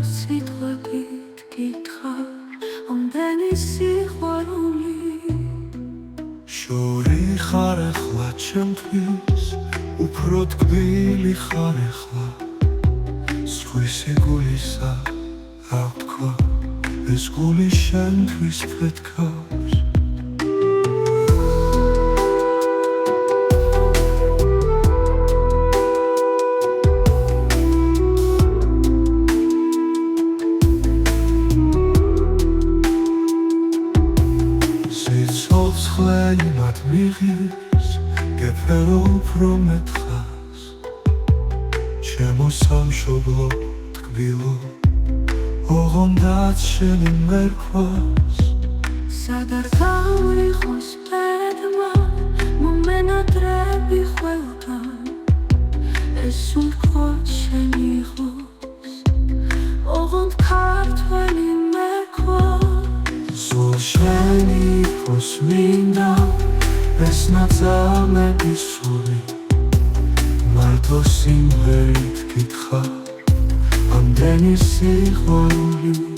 სიტყვებით გითხრა ამდენი სიყვარული შორი ხარ ახლა ჩემთვის უფრო თბილი ხარ ახლა სხვისი გულისა რა ვთქვა ეს გული შენთვის ფეთქავს იმად მიღის გეფერო უფრო მეტყას ჩემო სამშობლო ტკბილო ოღონდაც შენი მერქვას სად არ გავრიხოს ბედმა მომენატრები ყველგან ეს უთქვათ შენი იყოს ოღონდ ქართველი მერქვა სულ შენი იყოს მინდა ეს ნაწამები სული მარტო სიმღერით გითხრა ამდენი სიყვარული